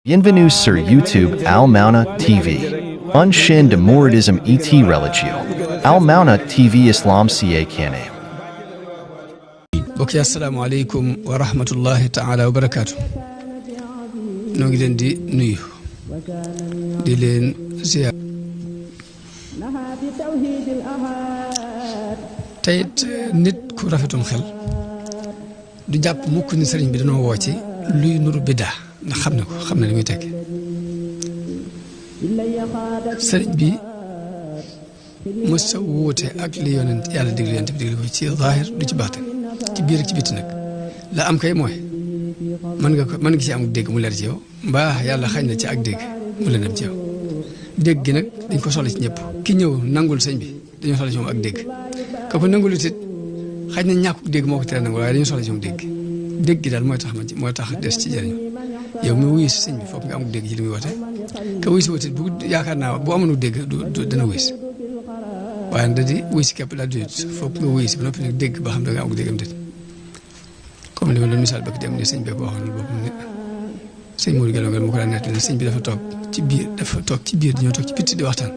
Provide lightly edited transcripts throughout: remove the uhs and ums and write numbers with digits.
Bienvenue sur YouTube Al Mauna TV. Un chaîne de mouridisme et religieux. Al Mauna TV Islam ca Kane. Bokk yi assalaamu aleykum wa rahmatullahi taala wa barakaatu. Noo ngi leen di nuyu di leen ziyaar teyit nit ku rafetum xel du jàpp mukk ni sëriñ bi dañoo woo ci luy nuru biddaa ndax xam na li muy tekk sëriñ bi mos sa wuute ak li yonent yàlla digle yonent bi digle ko ci zaahir du ci baatin ci biir ak ci bitti nag la am kay mooy mën nga ci am dégg mu leer ci yow mbaa yàlla xañ na ci ak dégg mu leen ci yow dégg gi nag dañ ko soxla ci ñëpp ki ñëw nangul sëñ bi dañoo soxla ci moom ak dégg ka ko nangul it xañ na ñàkkuk dégg moo ko tere nangul waaye dañoo soxla ci moom dégg gi daal mooy tax des ci jëriñu yow mi wuyu si sëñ bi foofu nga amul dégg ci li muy woote ka wuyu si woote bu yaakaar naa bu amoon dégg dana wuyu si waaye nda di wuyu si képp daal di foofu nga wuyu si ba noppi nag dégg ba xam da nga amul dégg am déet comme li ma doon misaal bëgg dem ni sëñ bi ko waxoon boppam ne sëñ Mourou Gallo Gallo moo ko daan nettali sëñ bi dafa toog ci biir dañoo toog ci bitti di waxtaan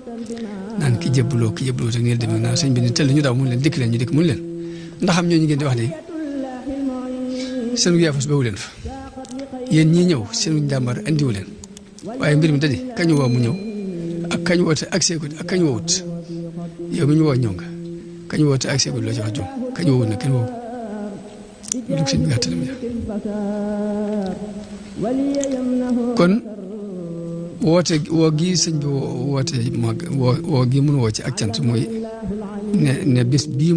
naan ki jébbaloo te nii demee naa sëñ bi ne teel ñu daw mun leen dikk leen ñu dikk mun leen ndax am ñooñu ngeen di wax de seen yaafus bawu leen fa yéen ñii ñëw seen njàmbar andiwu leen waaye mbir mi da di kañu woo mu ñëw ak kañu woote ak seekut ak kañu woowut yow mi ñu woo ñëw nga kañu woote ak seekut loo ci wax jom kañu woowut nag kenn woowu lu dugg sëñ bi gàttal mi kon woote woo gi sëñ bi woote woo gi mun woo ci ak cant mooy ne bis bii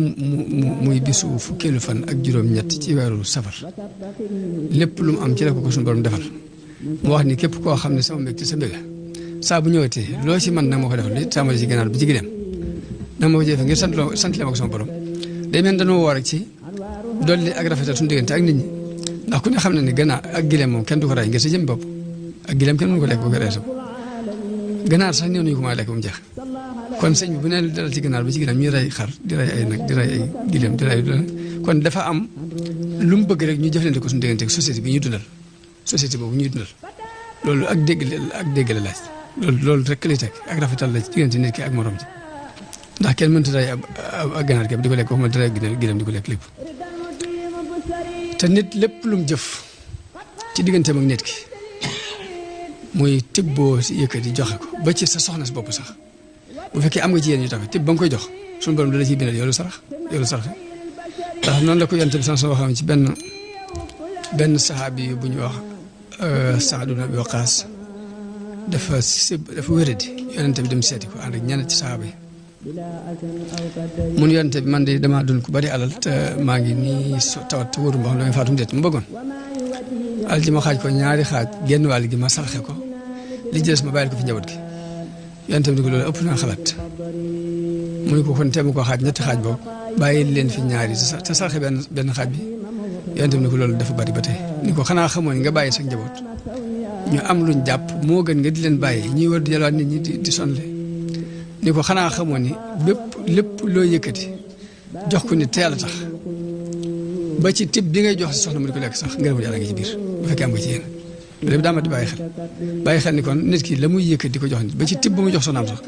muy bisu fukkeelu fan ak juróom-ñett ci weeru safar lépp lu mu am ci la ko suñu borom defal mu wax ni képp koo xam ne sama mbégte sa mbég saa bu ñëwatee loo ci man nag moo ko defal li tàmbali ci gànnaar bi ci gileem nag moo ko jëfe ngir sant le ma ko sama borom day mel dañoo woor rek ci dolli ak rafetal suñu diggante ak nit ñi ndax ku ne xam na ni gànnaar ak gileem moom kenn du ko ray ngir sa jëm bopp ak gileem kenn mënu ko lekk boo ko reesam gànnaar sax néew nañu ko maa lekk ba mu jeex kon sëñ bi bu ne dalal ci gànnaar ba ci gileem ñuy rey xar di rey ay nag di rey ay gileem di rey kon dafa am lu mu bëgg rek ñu jëflante ko suñu diggante ak société bi ñuy dundal société boobu ñuy dundal loolu ak dégg la laaj loolu rek lay teg ak rafetal la ci diggante nit ki ak morom ji ndax kenn mënta rey ak gànnaar képp di ko lekk waxuma di rey gileem di ko lekk lépp te nit lépp lu mu jëf ci digganteem ak nit ki muy tibboo si yëkkati joxe ko ba ci sa soxna si bopp sax bu fekkee am nga ci yéen ñu tax tibb ba nga koy jox suñu borom dala ciy bindal yoolu sarax ndax noonu la ko yonent bi sans waxam ci benn saxaabi bu ñu wax Saad ibn Abi Waqaas dafa wéradi yonent bi dem seeti ko ànd ak ñenn ci saxaaba yi mun yonent bi man de damaa dund ku bari alal te maa ngi nii tawat te wóoru mba xam damay faatum déet mu bëggoon alal ji ma xaaj ko ñaari xaaj genn wàll gi ma sarxe ko li jëles ma bàyyil ko fi njaboot gi yonent bi ni ko loolu ëpp naa xalaat mu ne ko kon teemu ko xaaj ñetti xaaj boobu bàyyi leen fi ñaari te sarxe benn xaaj bi yonent bi ni ko loolu dafa bari ba tey ni ko xanaa xamoo ni nga bàyyi sa njaboot ñu am luñ jàpp moo gën nga di leen bàyyi ñuy war di yalwaat nit ñi di sonle ni ko xanaa xamoo ni lépp loo yëkkati jox ko nit te yàlla tax ba ci tib bi ngay jox si soxna mu di ko lekk sax ngërëmul yàlla ngi ci biir bu fekkee am nga ci yéen loolu yëpp daa ma di bàyyi xel ni kon nit ki la muy yëkkati di ko jox nit ba ci tib ba mu jox soxnaam sax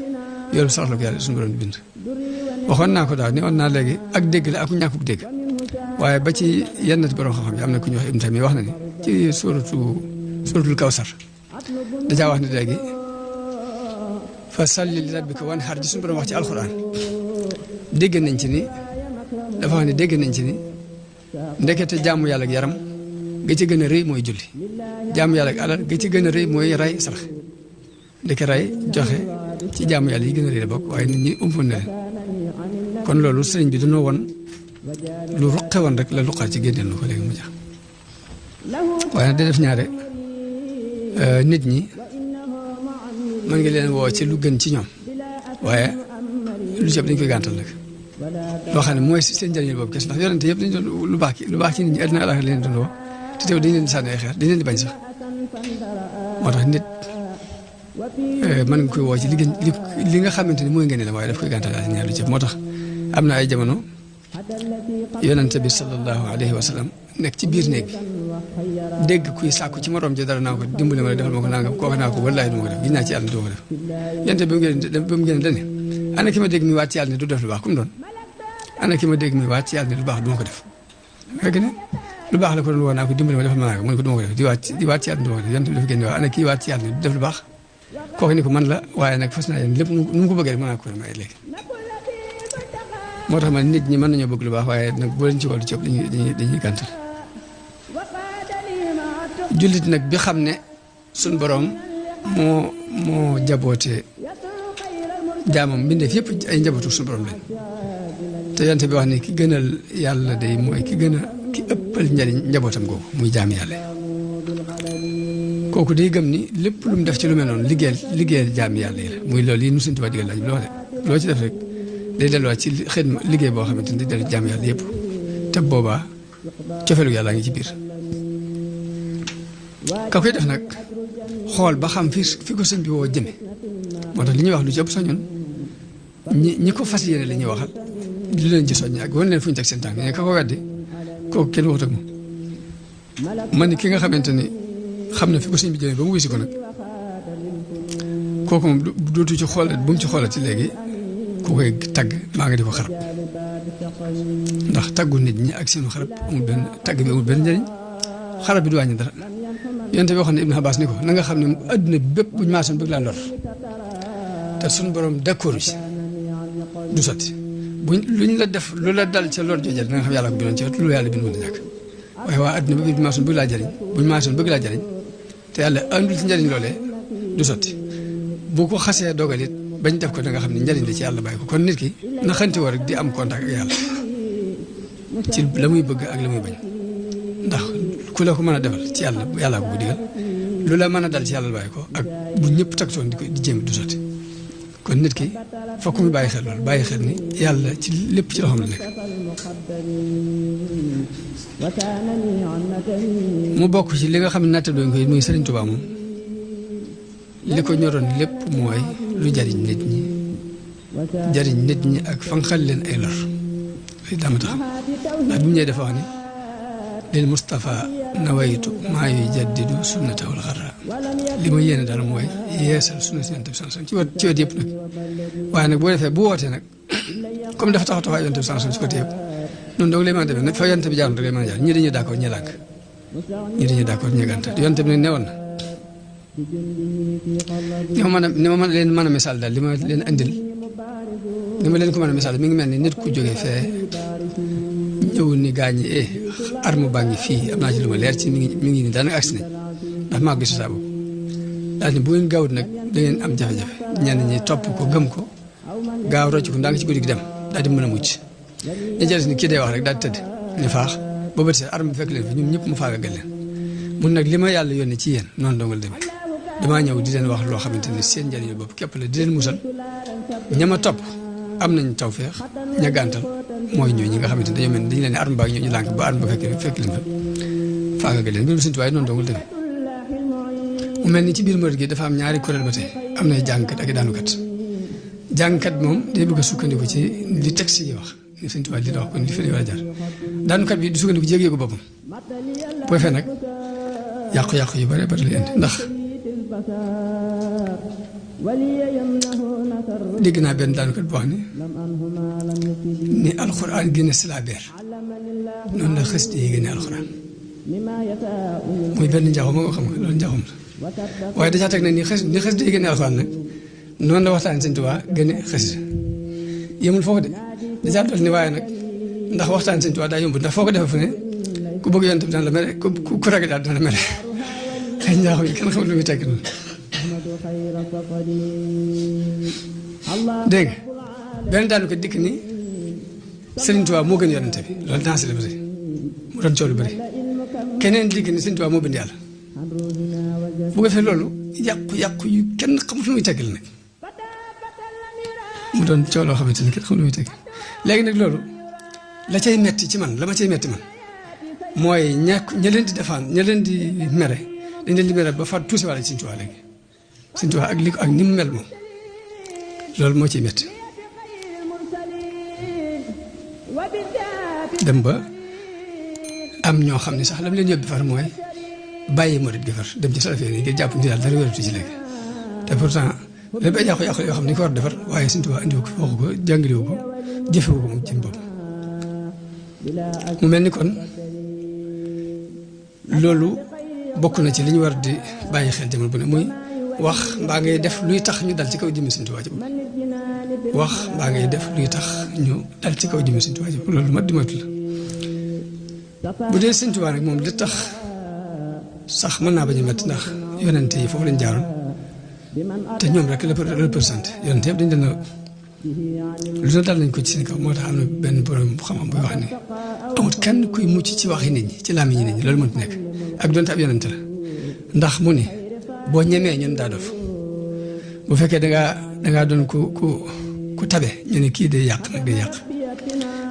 yoolu sarax la ko yàlla suñu borom bind waxoon naa ko daaw ni woon naa léegi ak dégg la ak ñàkkuk dégg waaye ba ci yenn borom xam-xam yi am na ku ñuy wax Ibn Taymiya wax na ni ci suratul Kawsar dajaa wax ne léegi fa salli li rabbika wanhar ji suñu borom wax ci alxuraan dégg nañ ci ni dafa wax ne dégg nañ ci ni ndekete jaamu yàlla ak yaram ga ci gën a rëy mooy julli jaamu yàlla ak alal ga ci gën a rëy mooy ray sarax ndeke ray joxe ci jaamu yàlla yi gën a rëy la bokk waaye nit ñi umpoon na leen kon loolu sëriñ bi dañoo won lu ruqe woon rek la luqaat ci génneel lu ko léegi mu jax waaye nag da def ñaare nit ñi mën nga leen woo ci lu gën ci ñoom waaye lu jëpp dañ koy gàntal nag loo xam ne mooy seen njëriñu boobu kese ndax yonente yëpp dañu doon lu baax ci nit ñi àddina àllaaxira leen doon woo te teew dañu leen di sànni ay xeer dañu leen di bañ sax moo tax nit mën nga koy woo ci li nga xamante ni mooy ngeen la waaye daf koy gàntal daal ñaar lu jëpp moo tax am na ay jamono yonente bi sallallahu alayhi wa sallam nekk ci biir néeg bi dégg kuy sàkku ci morom ji dara naa ko dimbali ma la defal ma ko nangam kooku naa ko wallaay du ma ko def gis naa ci yàlla du ma ko def yente bi mu génn dane ana ki ma dégg mi waat ci yàlla ne du def lu baax kum doon ana ki ma dégg mi waat ci yàlla ne lu baax du ma ko def fekk ne lu baax la ko doon woo naa ko dimbali ma defal ma nangam mu ne ko du ma ko def di waat ci yàlla du ma ko def yente bi dafa génn wax ana kii waat ci yàlla ne du def lu baax kooku ni ko man la waaye nag fas naa yéen lépp nu mu ko bëggee rek mën naa ko may léegi moo tax man nit ñi mën nañoo bëgg lu baax waaye nag boo leen ci wàllu coob dañuy gàntal jullit nag bi xam ne suñ borom moo jaboote jaamam mbindeef yëpp ay njabootu suñu borom lañ te yonent bi wax ne ki gënal yàlla day mooy ki ëppal njariñ njabootam googu muy jaam yàlla kooku day gëm ni lépp lu mu def ci lu mel noonu liggéeyal jaam yàlla yi la muy loolu yi nu suñu tubaab digal laaj loo de loo ci def rek day delluwaat ci xidma liggéey boo xamante ni day dellu jaam yàlla yëpp te boobaa cofeelu yàlla ngi ci biir ka koy def nag xool ba xam fi ko sëñ bi woo jëme moo tax li ñuy wax lu ci ëpp soññoon ñi ko fas yéene li ñuy waxal di leen ci soññ ak wan leen fu ñu teg seen tànk ne ka ko weddi kooku kenn waxut ak moom man ni ki nga xamante ni xam na fi ko sëñ bi jëmee ba mu wisi ko nag kooku moom dootu ci xoolat bu mu ci xoolat ci léegi ku koy tagg maa nga di ko xarab ndax taggu nit ñi ak seenu xarab amul benn tagg bi amul benn njëriñ xarab bi du wàññi dara yonte bi waxoon ne Ibn Abbas ni ko na nga xam ne adduna bi bépp buñu maasoon bëgg laa lor te suñu borom d'accord ci du sotti luñ la def lu la dal ca lor joojal da nga xam yàlla ko bindoon ci lu yàlla bind mën a ñàkk waaye waa adduna bi buñu maasoon bëgg laa jëriñ buñu maasoon bëgg laa jëriñ te yàlla andul ci njëriñ loolee du sotti bu ko xasee dogal it bañ def ko da nga xam ne njëriñ la ci yàlla bàyyi ko kon nit ki na xanti war rek di am contact ak yàlla ci la muy bëgg ak la muy bañ ndax ku la ko mën a defal ci yàlla ko digal lu la mën a dal ci yàlla bàyyi ko ak bu ñëpp taktoon di jéem du sotti kon nit ki fokk mu bàyyi xel loolu bàyyi xel ni yàlla ci lépp ci loxoom la nekk mu bokk ci li nga xam ne natta doon koy muy Sëriñ Tuubaa moom li ko ñoroon lépp mooy lu jariñ nit ñi ak fanqal leen ay lor li dama tax ndax bi mu ñëwee dafa wax ni lil Mustafa nawaytu maa yujaddidu sunnatahul xarra li ma yéene daal mooy yeesal sunna si yonent bi sallallahu alayhi wasallam ci wet yëpp nag waaye nag boo defee bu wootee nag comme dafa taxaw taxawaay yonent bi sallallahu alayhi wasallam ci côté yëpp noonu doog lay mën a demee nag fa yonent bi jaaroon rek lay mën a jaar ñii dañuy d'accord ñii lànk ñii dañuy d'accord ñii gàntal yonent bi nag newoon na ni ma leen mën a misaal daal li ma leen andil ni ma leen ko mën a misaal mi ngi mel ni nit ku jógee fee ñëw ni gaañi arme baa ngi fii am naa ci lu ma leer ci mi ngi nii daanaka agsi nañ ndax maa gisu saa boobu daal ni bu ngeen gaawut nag da ngeen am jafe-jafe ñenn ñi topp ko gëm ko gaaw rocc ko ndaa nga ci guddi gi dem daal di mën a mucc ña jëles ni kii day wax rek daal di tëdd ni faax ba bët see arme bi fekk leen fi ñoom ñëpp mu faagagal leen mun nag li ma yàlla yónnee ci yéen noonu dongal demee damaa ñëw di leen wax loo xamante ni seen njëriñu bopp képp la di leen musal ña ma topp am nañ tawfeex ña gàntal mooy ñooy ñi nga xamante ni dañoo mel ni dañu leen ne arme baa ñu lànk ba arme ba fekk leen fa faagagal leen mbirum Sëñ Tuubaa noonu dongul demee mu mel ni ci biir murid gi dafa am ñaari kuréel ba tey am nay jàngkat ak i daanukat jàngkat moom day bëgg a sukkandiku ci li texte yi wax ni Sëñ Tuubaa li la wax kon li fi war a jaar daanukat bi di sukkandiku ci yëg-yëgu boppam boo fee nag yàqu-yàqu yu bare bari lay indi ndax dégg naa benn daanukat bu wax ni alxuraan génne silabeer noonu la xës yi génne alxuraan muy benn njaxum moo ko xam nga loolu njaxum la waaye dèjà teg na ni xës yi génne alxuraan nag noonu la waxtaan Sëñ Tuubaa génne xës yemul foofu de dèjà dool ni waaye nag ndax waxtaan Sëñ Tuubaa daa yomb ndax foo ko defee fu ne ku bëgg yonent bi dana la mere ku ragal daal dana la mere xëy njaaxum yi kenn xamul lu muy tekki noonu dégg nga benn daanu ko dikk ni Sëriñ Tuubaa moo gën yonent bi loolu dansé la bëri mu doon coow lu bëri keneen dikk ni Sëriñ Tuubaa moo bind yàlla bu ko defee loolu yàqu yu kenn xamul fi muy tekki la nag mu doon coow loo xamante ni kenn xamul lu muy tekki léegi nag loolu la cay metti ci man la ma cay metti man mooy ña leen di defaan ña leen di mere dañ leen di mere ba far tuusi wàlla Sëñ Tuubaa léegi Sëñ Tuubaa ak ni mu mel moom loolu moo ciy métti dem ba am ñoo xam ne sax lam leen yóbbu far mooy bàyyi murid gi far dem ci salafé yi ngir jàpp ni daal dara wératu ci léegi te pourtant lépp ay yàqu-yàqu yoo xam ne ko war defar waaye Sëñ Tuubaa indiwu ko waxu ko jàngalewu ko jëfewu ko moom ci bopp mu mel ni kon loolu bokk na ci li ñu war di bàyyi xel jamono bu ne muy wax mbaa ngay def luy tax ñu dal ci kaw jëmmi Sëñ Tuubaa ci bopp wax mbaa ngay def luy tax ñu dal ci kaw jëmmi Sëñ Tuubaa ci bopp loolu mat di moytu la bu dee Sëñ Tuubaa rek moom li tax sax mën naa bañ a métti ndax yonente yi foofu lañ jaaroon te ñoom rek la représenté yonente yëpp dañ leen a lu na dal nañ ko ci seen kaw moo tax am na benn borom xam-xam buy wax ne amut kenn kuy mucc ci waxi nit ñi ci làmmiñi nit ñi loolu mënut nekk ak doonte ab yonente la ndax mu ni boo ñemee ñun daa dof bu fekkee dangaa doon ku tabe ñu ne kii day yàq nag day yàq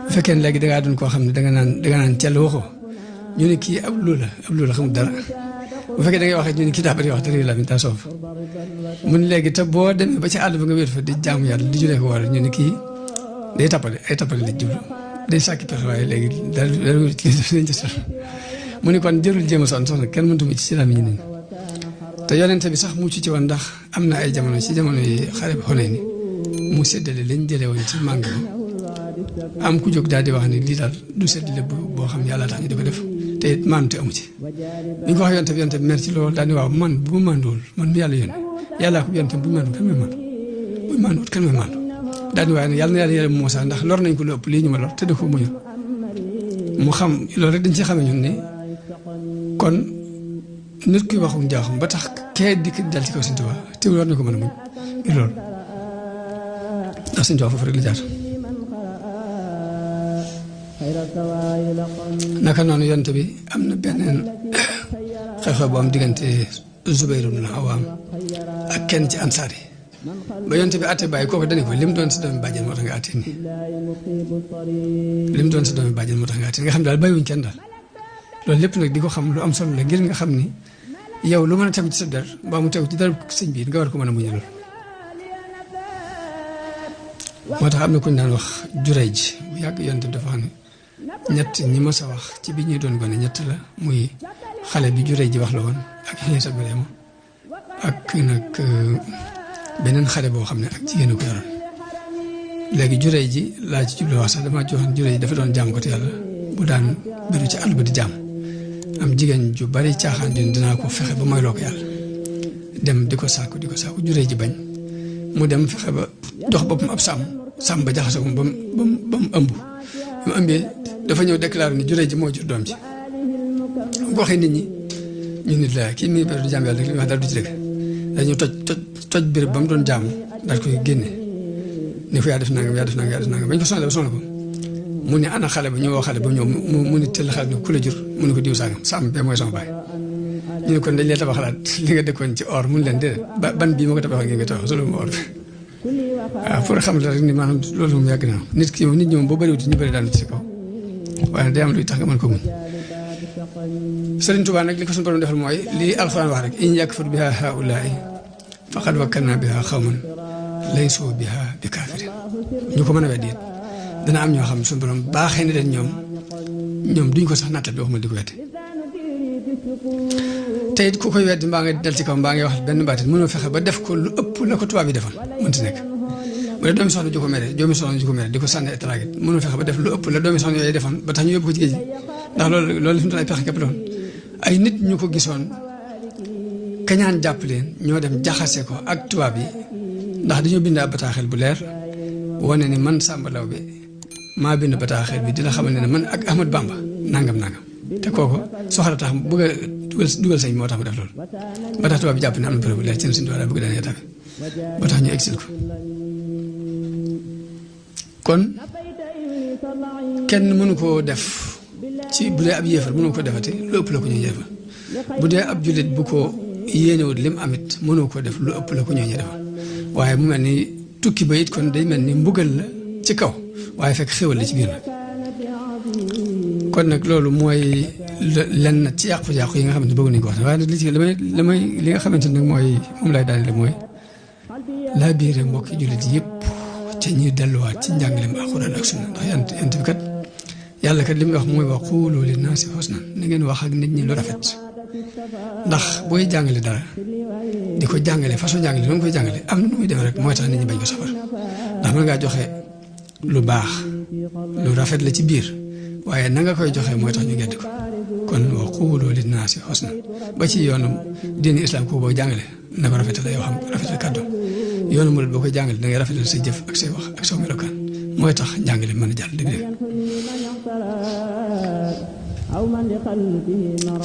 bu fekkee ne léegi dangaa doon koo xam ne danga naan cell waxoo ñu ne kii ab loola xamul dara bu fekkee da ngay wax ñu ne kii daa bari wax te réew la mi daa soof mun léegi te boo demee ba ci àll ba nga wéet fa di jaamu yàlla di julee ko war ñu ne kii day tappale ay tappale la jublu day sàkki pexe waaye léegi dara lañ ci sol mu ni kon jërul jéem a sonn soxna kenn mëntu mucc ci làmmiñu nit ñi te yonente bi sax mucc ci woon ndax am na ay jamono ci jamono yi xare bi xonee ni mu séddale lañ jëlee woon ci màng am ku jóg daal di wax ni lii daal du séddale boo xam yàlla tax ñu di ko def te it maanute amu ci bi ñu ko wax yonte bi mer ci loolu daal di waaw man bu ma manduwul man mi yàlla yónni yàllaa ko yonte bu ñu manduwul kan may mandu bu ñu manduwul kan may mandu daal di waaye ne yàlla na yàlla yërëm Muusaa ndax lor nañ ko lu ëpp lii ñu ma lor te da ko muñu mu xam loolu rek dañ ci xamee ñun ne kon nit kuy waxum jaaxum ba tax kee dikk dal ci kaw Sëñ Tuubaa teewul war na ko mën a muñ ngir loolu ndax Sëñ Tuubaa foofu rek la jaar naka noonu yonte bi am na beneen xew-xew bu am diggante Zubayr ibn Awaam ak kenn ci ansaar yi ba yonte bi àtte bàyyi kooku dane ko lim doon sa doomi bàjjen moo tax nga àtte nii lim doon sa doomi bàjjen moo tax nga àtte nga xam daal bàyyiwuñ kenn daal loolu lépp nag di ko xam lu am solo la ngir nga xam ni yow lu mën a tegu ci sa der mbaa mu tegu ci dara sëñ bi nga war ko mën a muñal moo tax am na ku ñu daan wax Jurayj bu yàgg yonte bi dafa xam ne ñett ñi ma sa wax ci bi ñuy doon gone ñett la muy xale bi Jurayj ji wax la woon ak Iisa Mariama ak nag beneen xale boo xam ne ak jigéen ko yoroon léegi Jurayj ji laa ci jublu wax sax damaa joxoon Jurayj ji dafa doon jaam ko te yàlla bu daan biru ci àll ba di jaam am jigéen ju bari caaxaan dinaa ko fexe ba mooy loo ko yàlla dem di ko sàkku Jurayj ji bañ mu dem fexe ba jox boppam ab sàmm ba jaxase ko ba mu ëmb mu ëmbee dafa ñëw déclaré ni Jurayj ji moo jur doom ji bu waxee nit ñi ñu nit la kii mi du jaam yàlla rek li wax daal du ci dëgg dañu toj béréb ba mu doon jaamu daal koy génne ni ko yaa def nangam bañ ko sonal ko mu ne ana xale ba ñu woo xale ba ñëw mu ne teel xale bi ku la jur mu ne ko diw sàngam sàmm bee mooy sama baay ñu ne kon dañ leen tabaxalaat li nga dëkkoon ci or mun leen déedéet ban bii moo ko tabaxal ngeen nga tabax solo mu or bi waaw pour xam la rek ni maanaam loolu moom yàgg na nit ki moom nit ñi moom boo bëriwut ñu bëri daanu ci kaw waaye day am luy tax nga mën ko muñ Sëriñ Tuubaa nag li ko suñu borom defal mooy lii alxuraan wax rek in yakfur biha haulaai faqad wakkalna biha xawman laysu biha bi kaafirin ñu ko mën a weddi it dana am ñoo xam suñu borom baaxee na leen ñoom duñ ko sax nattal bi waxuma di ko weddi te it ku koy weddi mbaa nga dal ci kaw mbaa ngay wax benn baatit mënoo fexe ba def ko lu ëpp la ko tubaab yi defoon mënti nekk bu dee doomi soxna ju ko mere di ko sànni étraget mënoo fexe ba def lu ëpp la doomi soxna yooyu defoon ba tax ñu yóbbu ko ci géej gi ndax loolu fi mu doon ay pexe képp loon ay nit ñu ko gisoon kañaan jàpp leen ñoo dem jaxase ko ak tubaab yi ndax dañoo bind ab bataaxel bu leer wane ni man Samba Laobé maa bind bataaxel bi dina xamal ne man ak Ahmad Bamba nangam te kooku soxla tax bëgg a dugal sëñ moo tax mu def loolu ba tax tubaab bi jàpp ne am na preuve bu leer ci ne suñu tubaab bëgg daan état bi ba tax ñu exil ko kon kenn mënu koo def ci bu dee ab yéefar mënu ko defati lu ëpp la ko ñuy defal bu dee ab jullit bu ko yéenewut lim amit mënu ko def lu ëpp la ko ñuy defal waaye mu mel ni tukki ba it kon day mel ni mbugal la ci kaw waaye fekk xéwal la ci biir nag kon nag loolu mooy lenn ci yàqu-yàqu yi nga xamante ne bëgg nañu ko wax waaye nag li ci li nga xamante ne nag mooy moom lay daanele mooy laa biire mbokki jullit yëpp ca ñuy delluwaat ci njàngaleem alxuraan ak sunna ndax yant bi kat yàlla kat li muy wax mooy wa quulu linnaasi husnan na ngeen wax ak nit ñi lu rafet ndax booy jàngale dara di ko jàngale façon jàngale noonu koy jàngale am na nu muy demee rek mooy tax nit ñi bañ ko safar ndax mën ngaa joxe lu baax lu rafet la ci biir waaye na nga koy joxe mooy tax ñu gedd ko kon wa quulu linnaasi husnan ba ci yoonu diini islam ko boo jàngale na ko rafetal yow xam rafetal kàddu yoonu murid boo koy jàngale da ngay rafetal sa jëf ak say wax ak saw melokaan mooy tax njàngale mën a jàll dëgg-dëgg.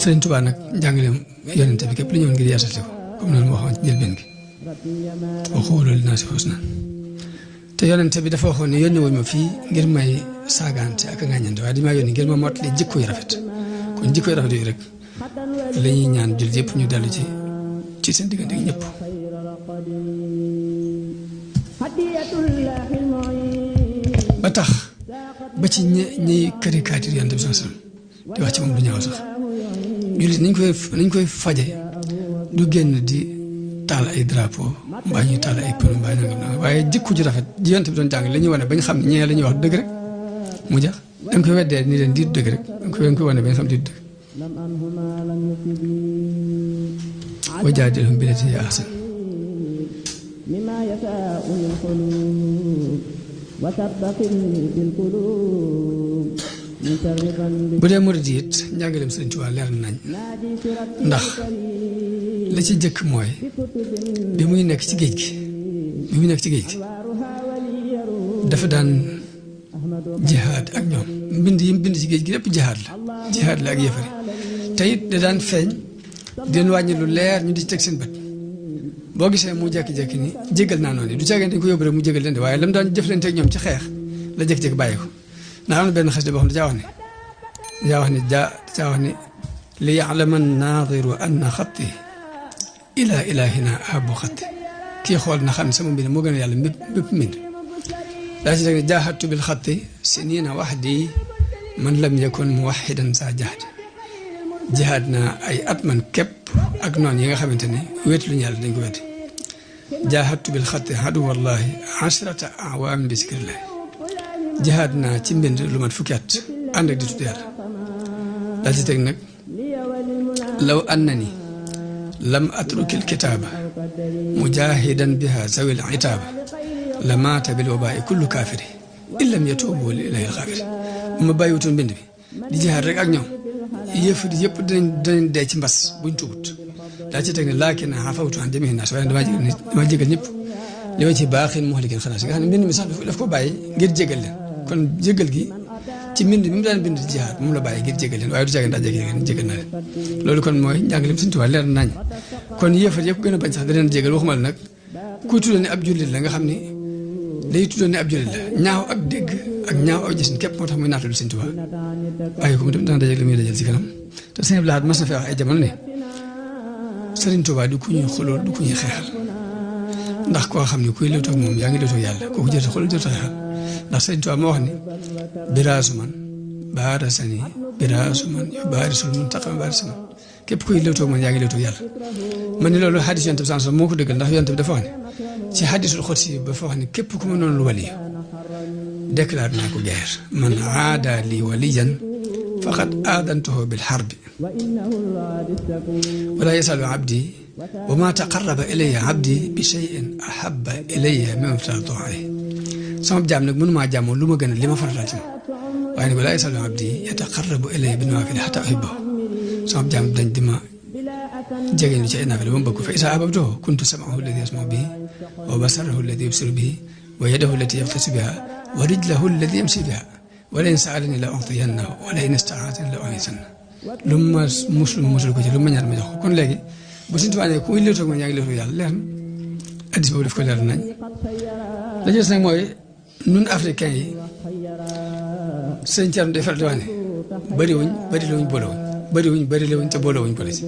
Sëriñ Tuubaa nag njàngaleem yonente bi képp li ñëwoon ngir yeesal ko comme noonu ma waxoon ci njëlbeen gi wa quulu linnaasi husnan te yonente bi dafa waxoon ne yónni wuñ ma fii ngir may saagaante ak ŋàññante waaye dañu maa yónni ngir ma mottali jikko yu rafet kon jikko yu rafet yooyu rek la ñuy ñaan jullit yëpp ñu dellu ci seen diggante gi ñëpp. ba tax ba ci ñi caricature yonent bi sallallahu alayhi wasallam di wax ci moom du ñaaw sax jullit nañ koy faje du génn di taal ay drapeau mbaa ñuy taal ay pneu mbaa nangam nangam waaye jikko ju rafet ji yonent bi doon jàng la ñuy wane bañ xam ne ñee la ñuy wax dëgg rek mu jax da nga koy weddee ni leen diit dëgg rek da nga koy wane bañ xam diit dëgg wa jaadilhum billatii hiya ahsan bu dee murid it njàngaleem Sëriñ Tuubaa leer nañ ndax la ci jëkk mooy bi muy nekk ci géej gi dafa daan jihaad ak ñoom mbind yi mu bind ci géej gi lépp jihaad la ak yëfari te it da daan feeñ di leen wàññi lu leer ñu di ci teg seen bët boo gisee mu jékki-jékki ni jégal naa noonu du caagin dañ ko yóbbu rek mu jégal leen de waaye lam daan jëflante ak ñoom ci xeex la jékki-jékki bàyyi ko ndax am na benn xas de boo xam ne daa wax ni li ya'lama an-naadiru anna xatti ila ilahina ahabu xatti kii xool na xam ne sama mbind moo gën a yàlla bépp mbind daa ci teg ne jaahadtu bil xatti sinina wahdi man lam yakun muwahidan sa jahdi jihaad naa ay at man képp ak noonu yi nga xamante ne wéetu lu ñu yàlla dañ ko wéeti jaahadtu bil xatti hadu wallahi ashrata awaamin bi zikrillah jihaad naa ci mbind lu mat fukki at ànd ak di tudd yàlla daa ci teg nag law annani lam atrukil kitaaba mujahidan biha zawil itaaba la maata bil wabaa'i kullu kaafiri illam yatuubu ilayhi al-xaafiri bu ma bàyyiwutoon mbind bi di jihaad rek ak ñoom yëf di yëpp dinañ dee ci mbas buñ tuubut daa ci teg ne laakin afawtu an jamii'i naas waaye damaa jégal ñëpp li ma ci baaxin muhlikin xalaas nga xam ne mbind mi sax daf ko bàyyi ngir jégal leen kon jégal gi ci mbind bi mu daan bind jihaad moom la bàyyi ngir jégal leen waaye du caagin daa jégal na leen loolu kon mooy njàngaleem Sëriñ Tuubaa leer nañ kon yëfat yëpp gën a bañ sax da leen jégal waxuma la nag kuy tuddoo ne ab jullit la nga xam ni day tuddoo ne ab jullit la ñaaw ak dégg ak ñaaw ak gis képp moo tax muy naatalu Sëriñ Tuubaa bàyyi ko mu dem dana dajeg li muy dajal ci kanam te Sëriñ Abdul Ahad mas na fee wax ay jamono ne Sëriñ Tuubaa du ku ñuy xulool du ku ñuy xeexal ndax koo xam ne kuy lewtoo ak moom yaa ngi lewtoo ak yàlla kooku jërta xulul jërta xeexal ndax Sëriñ Tuubaa moo wax ni biraasu man baarasani biraasu man yu baarisul muntaqam baarisu man képp kuy lewtoo ak man yaa ngi lewtoo ak yàlla man ni loolu xadis yonent bi sans moo ko dëggal ndax yonent bi dafa wax ne ci xadisul xudsi ba fa wax ne képp ku ma noonu lu wali déclaré naa ko guerre man aada li waliyan faqad aadantuhu bil harbi wala yasalu abdi wa ma taqarraba ilayya abdi bi shay'in ahabba ilayya mimma aftaratu alayhi sama jaam nag mënumaa jaamoo lu ma gën a li ma farataal ci moom waaye nag wala yasalu abdi yataqarrabu ilayya bi nawaafil hatta uhibbahu sama jaam dañ di ma jege ñu ci ay naafile ba mu bëgg fa isa ahbabtuhu kuntu sam'ahu alladi yasma'u bihi wa basarahu alladi yubsiru bihi wa yadahu allati yabtashu biha wa rijlahu allati yamshi biha wa la in sa'alani la u'tiyannahu wa la in ista'aazani la u'iizannahu lu ma musul ko ci lu ma ñaan ma jox ko kon léegi bu Sëriñ Tuubaa ne ku ñu lewtoo ak man yaa ngi lewtoo yàlla leer na addis boobu daf ko leer nañ la jës nag mooy nun africain yi sëñ Thierno day faral di wax ne bëriwuñ te boolewuñ boole ci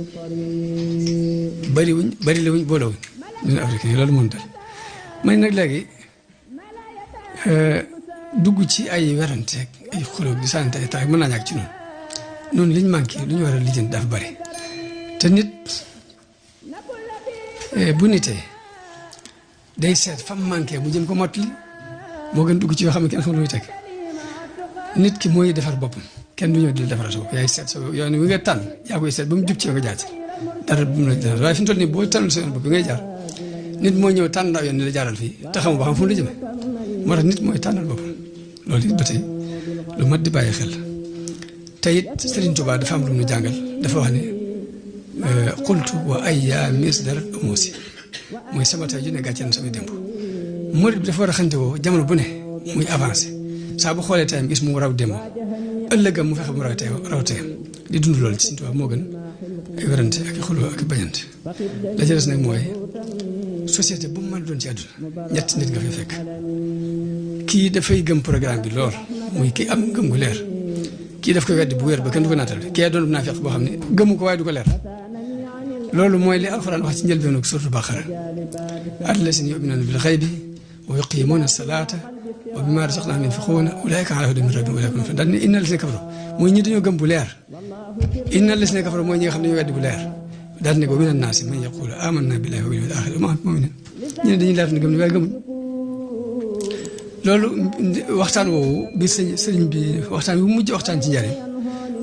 bëriwuñ boolewuñ ñun africain yi loolu moom dal man nag léegi dugg ci ay werante ay xuloo di sànnante ay tax mën naa ñàkk ci noonu liñ manqué lu ñu war a lijjanti dafa bëri te nit bu nitee day seet fam manqué mu jëm ko mottali moo gën dugg ci yoo xam ne kenn xamul lu muy teg nit ki mooy defar boppam kenn du ñëw di defar sa bopp yaay seet sa yoon wi nga tànn yaa koy seet ba mu jub ci nga jaar ci dara bu mu la dara waaye fi mu toll nii boo tànnul sa yoon bopp bi ngay jaar nit moo ñëw tànn ndaw yoon ni la jaaral fii te xamu ba xam fu mu la jëme moo tax nit mooy tànnal boppam loolu it ba tey lu mat di bàyyi xel te it Serigne Touba dafa am lu mu jàngal dafa wax ne qultu wa ayya misdar umusi mooy sama tey ju ne gàcce na sama démb murid bi dafa war a xante woo jamono bu ne muy avancé saa bu xoolee tayam gis mu raw démb ëllëgam mu fexe mu raw tayam di dund loolu ci Serigne Touba moo gën ay werante ak i xuloo ak i bañante la ca des nag mooy société bu mu mën doon ci àdduna ñett nit nga fay fekk kii dafay gëm programme bi lool muy kii am gëm gu leer kii daf koy weddi bu wér ba kenn du ko naatal kii doon naa fekk boo xam ne gëmu ko waaye du ko leer loolu mooy li alxuraan wax ci njëlbeenu suuratu Baqara allaziina yu'minuuna bil ghaybi wa yuqiimuuna as-salaata wa mimmaa razaqnaahum yunfiquuna ulaa'ika alaa hudan min rabbihim wa ulaa'ika hum muhtadun daal ne inna allaziina kafaru mooy ñi dañoo gëm bu leer inna allaziina kafaru mooy ñi nga xam ne dañoo weddi bu leer daal ne ko mina naasi man yaquulu aamannaa billaahi wal yawmil aaxir wa maa hum bimu'miniin ñu ne dañuy laaf ne gëm ne waaye gëmuñ loolu waxtaan woowu bi sëriñ bi waxtaan bi mujj waxtaan ci njariñ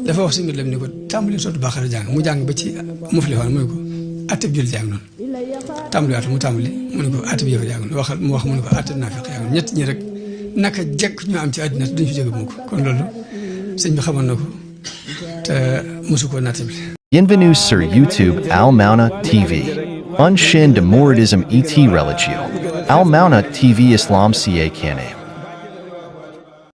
dafa wax si mbir lam ni ko tàmbali sootu Baqara jàng mu jàng ba ci Muflihun mu ne ko atteb julli jàng noonu tàmbaliwaat mu tàmbali mu ne ko atteb yëfa jàng noonu mu wax mu ne ko atteb naafiq jàng ñett ñi rek naka jekk ñu am ci àddina duñ fi jóge mu ko kon loolu sëñ bi xamoon na ko te mosu koo nattable. Bienvenue sur YouTube Al Mauna TV. Une chaîne de mouridisme et religion. Al Mauna TV Islam ca Kane.